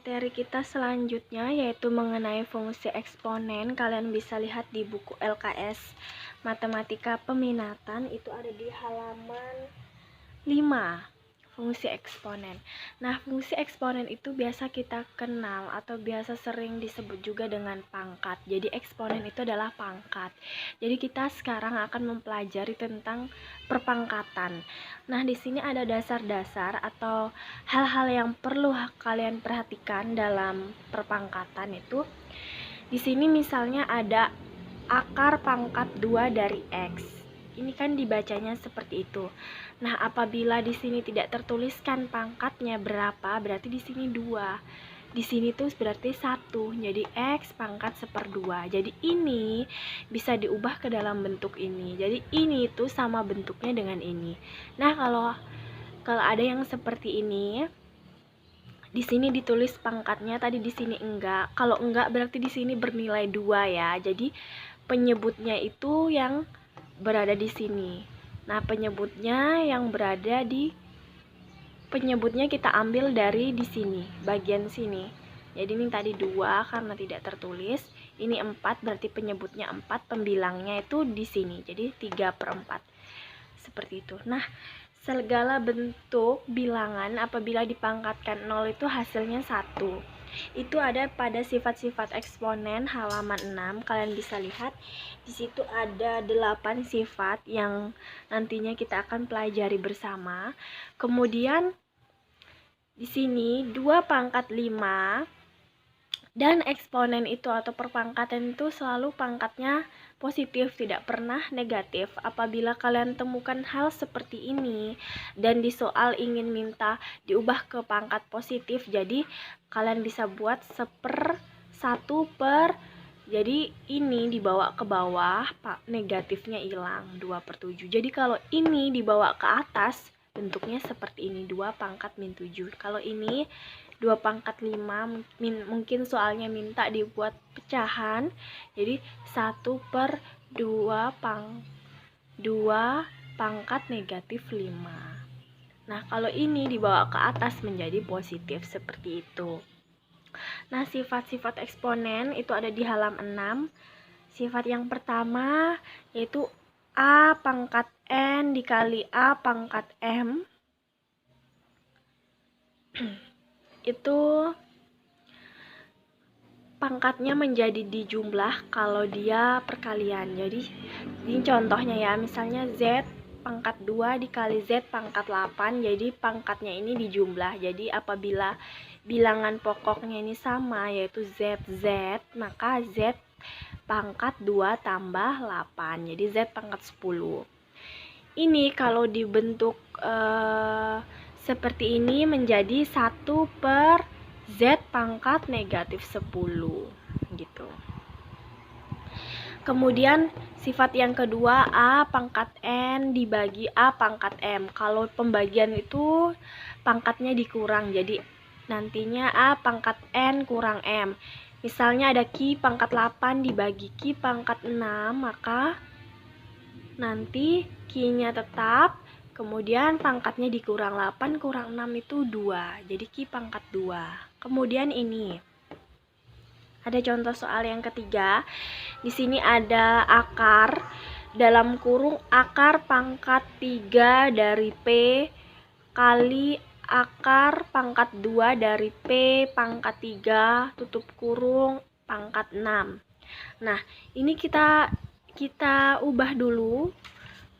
Materi kita selanjutnya yaitu mengenai fungsi eksponen. Kalian bisa lihat di buku LKS Matematika Peminatan, itu ada di halaman 5, fungsi eksponen. Nah, fungsi eksponen itu biasa kita kenal atau biasa sering disebut juga dengan pangkat. Jadi eksponen itu adalah pangkat. Jadi kita sekarang akan mempelajari tentang perpangkatan. Nah, di sini ada dasar-dasar atau hal-hal yang perlu kalian perhatikan dalam perpangkatan itu. Di sini misalnya ada akar pangkat 2 dari X. Ini kan dibacanya seperti itu. Nah, apabila di sini tidak tertuliskan pangkatnya berapa, berarti di sini 2. Di sini tuh berarti 1. Jadi X pangkat 1/2. Jadi ini bisa diubah ke dalam bentuk ini. Jadi ini tuh sama bentuknya dengan ini. Nah, kalau ada yang seperti ini, di sini ditulis pangkatnya, tadi di sini enggak. Kalau enggak berarti di sini bernilai 2 ya. Jadi penyebutnya itu yang berada di sini. Nah, penyebutnya kita ambil dari di sini, bagian sini. Jadi ini tadi 2 karena tidak tertulis. Ini 4 berarti penyebutnya 4, pembilangnya itu di sini. Jadi 3/4. Seperti itu. Nah, segala bentuk bilangan apabila dipangkatkan 0 itu hasilnya 1. Itu ada pada sifat-sifat eksponen halaman 6. Kalian bisa lihat di situ ada 8 sifat yang nantinya kita akan pelajari bersama. Kemudian di sini 2/5 dan eksponen itu atau perpangkatan itu selalu pangkatnya positif, tidak pernah negatif. Apabila kalian temukan hal seperti ini dan di soal ingin minta diubah ke pangkat positif, jadi kalian bisa buat 1/1, jadi ini dibawa ke bawah, negatifnya hilang, 2/7. Jadi kalau ini dibawa ke atas, bentuknya seperti ini, 2/7. Kalau ini 2/5, mungkin soalnya minta dibuat pecahan, jadi 1/2 × 5. Nah, kalau ini dibawa ke atas menjadi positif seperti itu. Nah, sifat-sifat eksponen itu ada di halaman 6. Sifat yang pertama yaitu A pangkat N dikali A pangkat M. Itu pangkatnya menjadi dijumlah kalau dia perkalian. Jadi ini contohnya ya, misalnya Z pangkat 2 dikali Z pangkat 8, jadi pangkatnya ini dijumlah. Jadi apabila bilangan pokoknya ini sama yaitu ZZ, maka Z pangkat 2 tambah 8, jadi Z pangkat 10. Ini kalau dibentuk seperti ini menjadi 1/Z pangkat negatif 10 gitu. Kemudian sifat yang kedua A pangkat N dibagi A pangkat M. Kalau pembagian itu pangkatnya dikurang, jadi nantinya A pangkat N kurang M. Misalnya ada Q pangkat 8 dibagi Q pangkat 6, maka nanti Q-nya tetap, kemudian pangkatnya dikurang 8 kurang 6 itu 2, jadi Q pangkat 2. Kemudian ini ada contoh soal yang ketiga. Di sini ada akar dalam kurung akar pangkat 3 dari P kali akar pangkat 2 dari P pangkat 3 tutup kurung pangkat 6. Nah, ini kita ubah dulu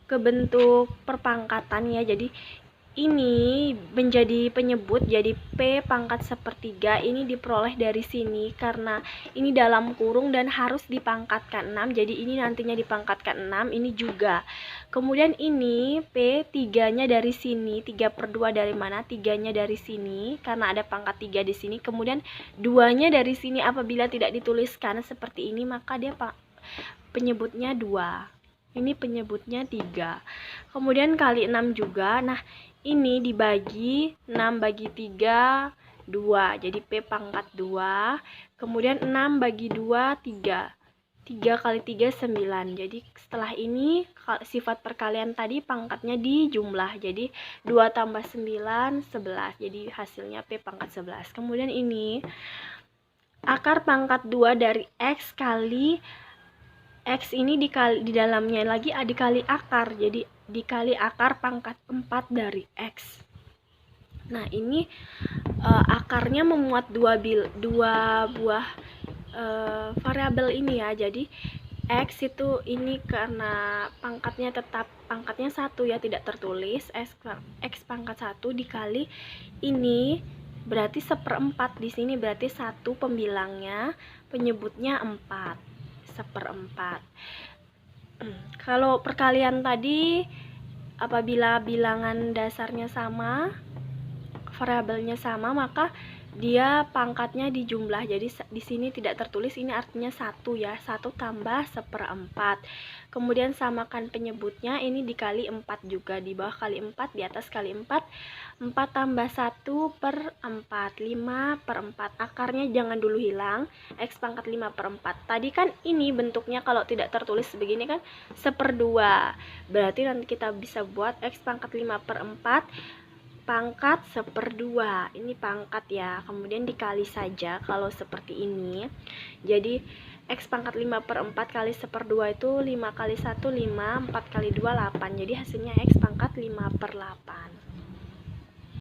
ke bentuk perpangkatan ya. Jadi ini menjadi penyebut, jadi P pangkat 1/3 ini diperoleh dari sini karena ini dalam kurung dan harus dipangkatkan 6, jadi ini nantinya dipangkatkan 6, ini juga. Kemudian ini P 3-nya dari sini, 3/2 dari mana? 3-nya dari sini karena ada pangkat 3 di sini. Kemudian 2-nya dari sini, apabila tidak dituliskan seperti ini maka dia penyebutnya 2. Ini penyebutnya 3. Kemudian kali 6 juga. Nah, ini dibagi 6 bagi 3 2. Jadi P pangkat 2. Kemudian 6 bagi 2 3. 3 kali 3 9. Jadi setelah ini sifat perkalian tadi pangkatnya dijumlah. Jadi 2 tambah 9 11. Jadi hasilnya P pangkat 11. Kemudian ini akar pangkat 2 dari X kali X ini dikali, di dalamnya lagi dikali akar. Jadi dikali akar pangkat 4 dari X. Nah, ini akarnya memuat dua buah variabel ini ya. Jadi X itu ini karena pangkatnya 1 ya, tidak tertulis. X pangkat 1 dikali ini berarti 1/4. Di sini berarti 1 pembilangnya, penyebutnya 4, 1/4. Kalau perkalian tadi apabila bilangan dasarnya sama, variabelnya sama, maka dia pangkatnya dijumlah. Jadi di sini tidak tertulis, ini artinya 1 ya. 1 tambah 1/4. Kemudian samakan penyebutnya, ini dikali 4 juga, di bawah kali 4, di atas kali 4. 4 tambah 1/4, 5/4. Akarnya jangan dulu hilang, X pangkat 5/4. Tadi kan ini bentuknya kalau tidak tertulis begini kan 1/2. Berarti nanti kita bisa buat X pangkat 5/4 pangkat 1/2. Ini pangkat ya, kemudian dikali saja kalau seperti ini. Jadi X pangkat 5/4 kali 1/2 itu 5 kali 1 5, 4 kali 2 8. Jadi hasilnya X pangkat 5/8.